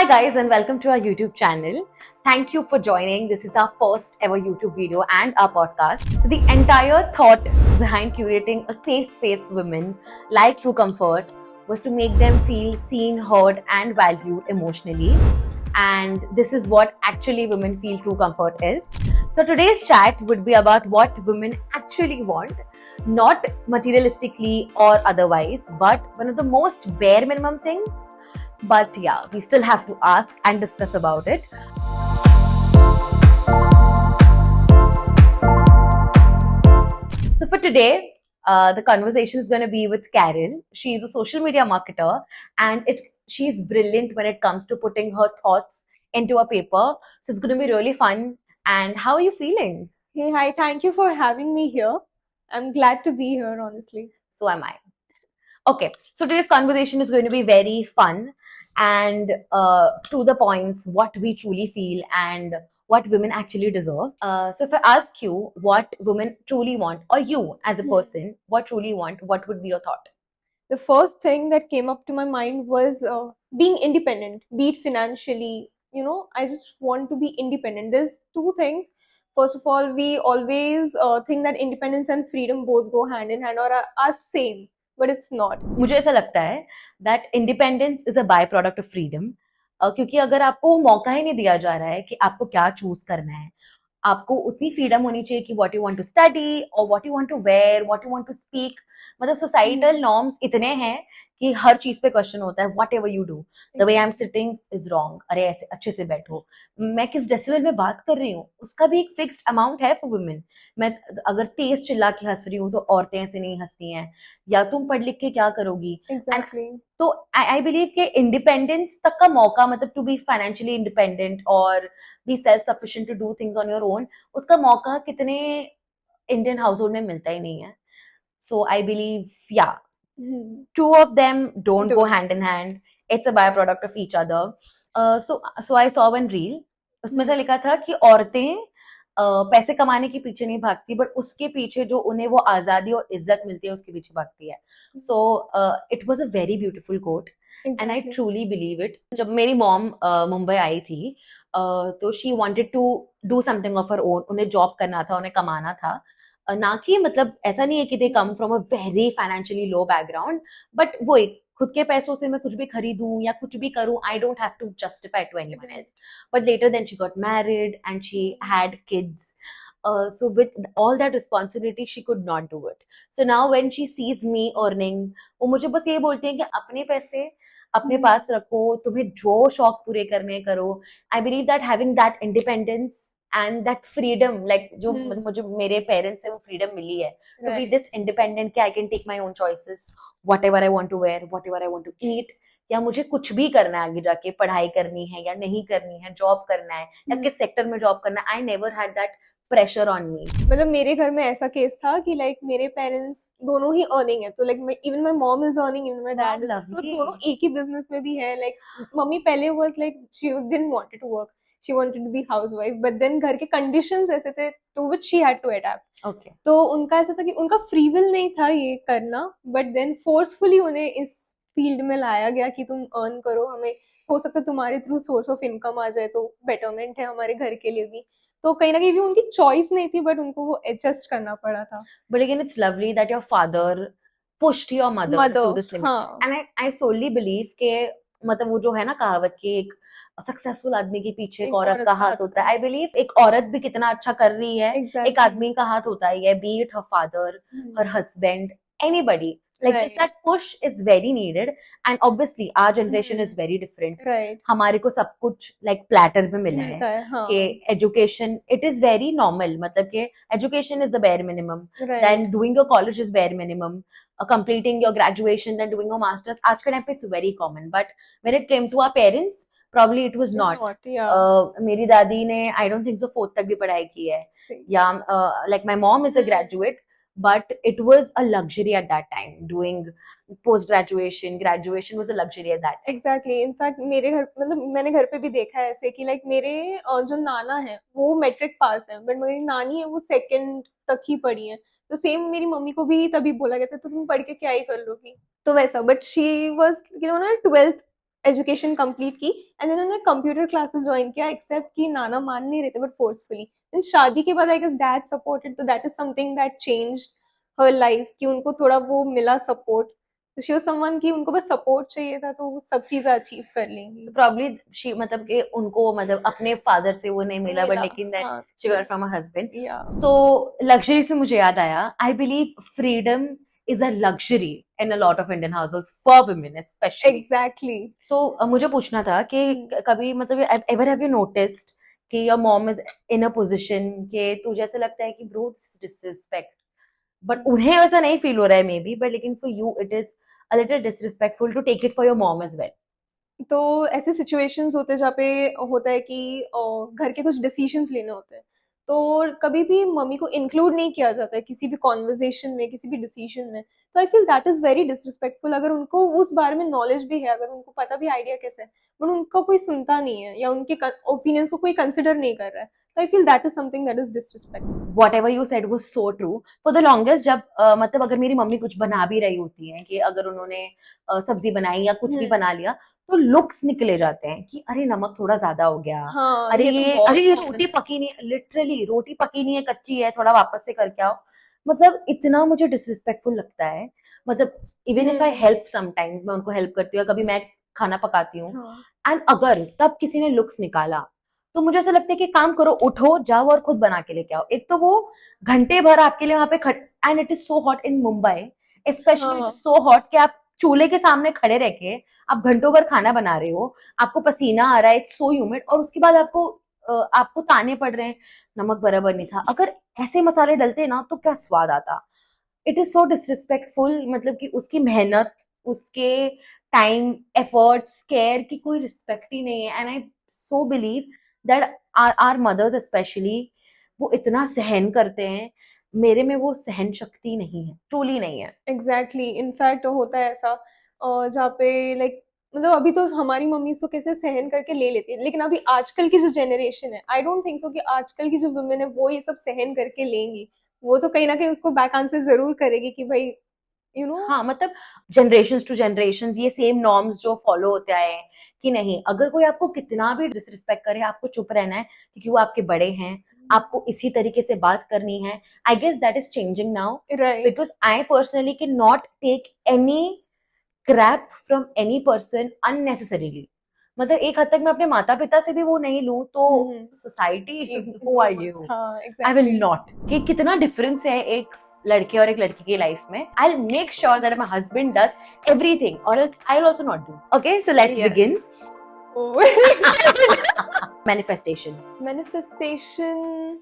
Hi guys and welcome to our YouTube channel. Thank you for joining. This is our first ever YouTube video and our podcast. So the entire thought behind curating a safe space for women like True Comfort was to make them feel seen, heard and valued emotionally. And this is what actually women feel true comfort is. So today's chat would be about what women actually want, not materialistically or otherwise, but one of the most bare minimum things. But yeah, we still have to ask and discuss about it. So for today, the conversation is going to be with Carol. She's a social media marketer and she's brilliant when it comes to putting her thoughts into a paper. So it's going to be really fun. And how are you feeling? Hey, hi, thank you for having me here. I'm glad to be here, honestly. So am I. Okay, so today's conversation is going to be very fun and to the points, what we truly feel and what women actually deserve. So if I ask you what women truly want, or you as a person, what truly want, what would be your thought? The first thing that came up to my mind was being independent, be it financially. I just want to be independent. There's two things. First of all, we always think that independence and freedom both go hand in hand or are same, but it's not. मुझे ऐसा लगता है that independence is a byproduct of freedom. क्योंकि अगर आपको मौका ही नहीं दिया जा रहा है कि आपको क्या चूज करना है, आपको उतनी फ्रीडम होनी चाहिए कि what you want to study और what you want to wear, what you want to speak. मतलब सोसाइटल नॉर्म्स इतने हैं कि हर चीज पे क्वेश्चन होता है. Whatever you do, the way I am sitting is wrong. अरे ऐसे अच्छे से बैठो. मैं किस डेसिबल में बात कर रही हूँ उसका भी एक फिक्स्ड अमाउंट है फॉर वुमेन. मैं अगर तेज चिल्ला के हंस रही हूँ तो औरतें ऐसे नहीं हंसती हैं. या तुम पढ़ लिख के क्या करोगी. Exactly. तो आई बिलीव के इंडिपेंडेंस तक का मौका, मतलब टू बी फाइनेंशियली इंडिपेंडेंट और be self sufficient to do things on your own, उसका मौका कितने इंडियन हाउस होल्ड में मिलता ही नहीं है. सो आई बिलीव या two of them don't go hand in hand. It's a byproduct of each other. So I saw one reel. उसमें से लिखा था कि औरतें पैसे कमाने के पीछे नहीं भागती, बट उसके पीछे जो उन्हें वो आजादी और इज्जत मिलती है उसके पीछे भागती है. So it was a very beautiful quote and I truly believe it. जब मेरी मॉम मुंबई आई थी तो she wanted to do something of her own. उन्हें जॉब करना था, उन्हें कमाना था. ना कि मतलब ऐसा नहीं है कि they come from a very financially low background, but वो एक खुद के पैसों से मैं कुछ भी खरीदूं या कुछ भी करूं, I don't have to justify to anyone else. But later then she got married and she had kids. So with all that responsibility she could not do it. So now when she sees me earning, वो मुझे बस ये बोलती है कि अपने पैसे अपने पास रखो, तुम्हें जो शौक पूरे करने करो. I believe that having that independence and that freedom, like जो मुझे मेरे पेरेंट्स से वो फ्रीडम मिली है to be this independent कि I can take my own choices, whatever I want to wear, whatever I want to eat, या मुझे कुछ भी करना है आगे जाके, पढ़ाई करनी है या नहीं करनी है, जॉब करना है या किस सेक्टर में जॉब करना है. I never had that pressure on me. मतलब मेरे घर में ऐसा केस था कि लाइक मेरे पेरेंट्स दोनों ही अर्निंग है, तो like even my mom is earning, even my dad, तो दोनों एक ही बिजनेस में भी है. लाइक मम्मी पहले was like she didn't wanted to work, she wanted to be housewife, but then घर के कंडीशंस ऐसे थे तो which she had to adapt. Okay. तो उनका ऐसा था कि उनका फ्री विल नहीं था ये करना, बट देन फोर्सफुली उन्हें इस फील्ड में लाया गया कि तुम अर्न करो, हमें हो सकता है तुम्हारे थ्रू सोर्स ऑफ इनकम आ जाए तो बेटरमेंट है हमारे घर के लिए भी. तो कहीं ना कहीं भी उनकी चॉइस नहीं थी, बट उनको वो एडजस्ट करना पड़ा था. But again, it's lovely that your father pushed your mother to this limit. हाँ. And I solely believe के मतलब वो जो है ना कहावत कि एक सक्सेसफुल आदमी के पीछे एक औरत का हाथ होता है. आई बिलीव एक औरत भी कितना अच्छा कर रही है, एक आदमी का हाथ होता ही है, B it her father, her husband, anybody. Like just that push is very needed. And obviously our generation is very different. हमारे को सब कुछ like platter पे मिला है कि education it is very normal. मतलब कि education is the bare minimum. Then doing your college is bare minimum. Completing your graduation, then doing your masters. आज के टाइम पे it's very common. But when it came to our parents, probably it was not. मेरी दादी ने I don't think so 4th तक भी पढ़ाई की है. या like my mom is a graduate. But it was a luxury at that time. Doing post graduation, graduation was a luxury at that time. Exactly. In fact, मेरे घर मतलब मैंने घर पे भी देखा है ऐसे कि लाइक मेरे जो नाना है वो मैट्रिक पास है, बट मेरी नानी है वो सेकंड तक ही पढ़ी है. तो सेम मेरी मम्मी को भी तभी बोला गया था तो तुम पढ़ के क्या ही कर लोगी, तो वैसा. But she was 12th education complete की एंड देन उन्होंने कंप्यूटर क्लासेस ज्वाइन किया, एक्सेप्ट कि नाना मान नहीं रहे थे बट फोर्सफुली। देन शादी के बाद आई गेस डैड सपोर्टेड, तो that is something that changed her life, कि उनको थोड़ा वो मिला सपोर्ट। तो शी वाज समवन कि उनको बस सपोर्ट चाहिए था, तो वो सब चीजें अचीव कर लेंगी। प्रॉब्ली शी मतलब कि उनको मतलब अपने फादर से वो नहीं मिला, बट लेकिन दैट हाँ she got from a husband. या सो लग्जरी से मुझे याद आया, I believe freedom is a luxury in a lot of Indian households for women specially. Exactly. So मुझे पूछना था कि कभी मतलब एवर हैव यू नोटिस्ड कि your mom is in a position कि तुझे ऐसा लगता है कि ब्रो डिसरिस्पेक्ट, बट उन्हें ऐसा नहीं फील हो रहा है मे बी, बट लेकिन for you it is a little disrespectful to take it for your mom as well? तो ऐसे सिचुएशंस होते हैं जहाँ पे होता है कि घर के कुछ डिसीजंस लेने होते हैं, तो कभी भी मम्मी को इंक्लूड नहीं किया जाता है किसी भी कॉन्वर्जेशन में, किसी भी डिसीजन में। तो I feel that is very disrespectful. अगर उनको उस बारे में नॉलेज भी है, अगर उनको पता भी आइडिया कैसे है, बट उनका कोई सुनता नहीं है या उनके ओपिनियंस को कोई कंसिडर नहीं कर रहा है, तो I feel that is something that is disrespect. whatever you said was so true for the longest। जब मतलब अगर मेरी मम्मी कुछ बना भी रही होती है कि अगर उन्होंने सब्जी बनाई या कुछ भी बना लिया, तो लुक्स निकले जाते हैं कि अरे नमक थोड़ा ज्यादा हो गया, हाँ, अरे ये तो ये बहुत रोटी कॉमन है। पकी नहीं, लिटरली रोटी पकी नहीं है, कच्ची है, थोड़ा वापस से करके आओ। मतलब इतना मुझे डिसरिस्पेक्टफुल लगता है। मतलब even if I help sometimes, मैं उनको हेल्प करती हूँ, कभी मैं खाना पकाती हूँ, हाँ एंड अगर तब किसी ने लुक्स निकाला, तो मुझे ऐसा लगता है कि काम करो, उठो जाओ और खुद बना के लेके आओ। एक तो वो घंटे भर आपके लिए वहां पे and it is so hot in Mumbai, specially it is हाँ सो हॉट कि आप चूल्हे के सामने खड़े रह के आप घंटों भर खाना बना रहे हो, आपको पसीना आ रहा है, इट्स सो ह्यूमिड, और उसके बाद आपको ताने पड़ रहे हैं नमक बराबर नहीं था। अगर ऐसे मसाले डलते ना तो क्या स्वाद आता। इट इज सो डिसरिस्पेक्टफुल, मतलब कि उसकी मेहनत, उसके टाइम, एफर्ट्स, केयर की कोई रिस्पेक्ट ही नहीं है। And I so believe that our mothers specially वो इतना सहन करते हैं, मेरे में वो सहन शक्ति नहीं है, ट्रूली नहीं है। एग्जैक्टली। इनफैक्ट होता है ऐसा जहाँ पे लाइक मतलब अभी तो हमारी मम्मी तो कैसे सहन करके ले लेती है, लेकिन अभी आजकल की जो जनरेशन है, आई डोंट थिंक सो कि आजकल की जो वुमेन है वो ये सब सहन करके लेंगी। वो तो कहीं ना कहीं उसको बैक आंसर जरूर करेगी कि भाई यू नो। हाँ मतलब जनरेशन टू जनरेशन ये सेम नॉर्म्स जो फॉलो होते आए हैं कि नहीं, अगर कोई आपको कितना भी डिसरिस्पेक्ट करे आपको चुप रहना है, क्योंकि वो आपके बड़े हैं, आपको इसी तरीके से बात करनी है। I guess that is changing now, right. Because I personally can not take any crap from any person unnecessarily. मतलब एक हद तक मैं अपने माता पिता से भी वो नहीं लूं, तो सोसाइटी हु आर यू, हाँ आई विल एग्जैक्टली। नॉट। कि कितना डिफरेंस है एक लड़के और एक लड़की की लाइफ में। I will make sure that my husband does everything और else I will also not do. Okay, so let's Yes. Begin. Manifestation. Manifestation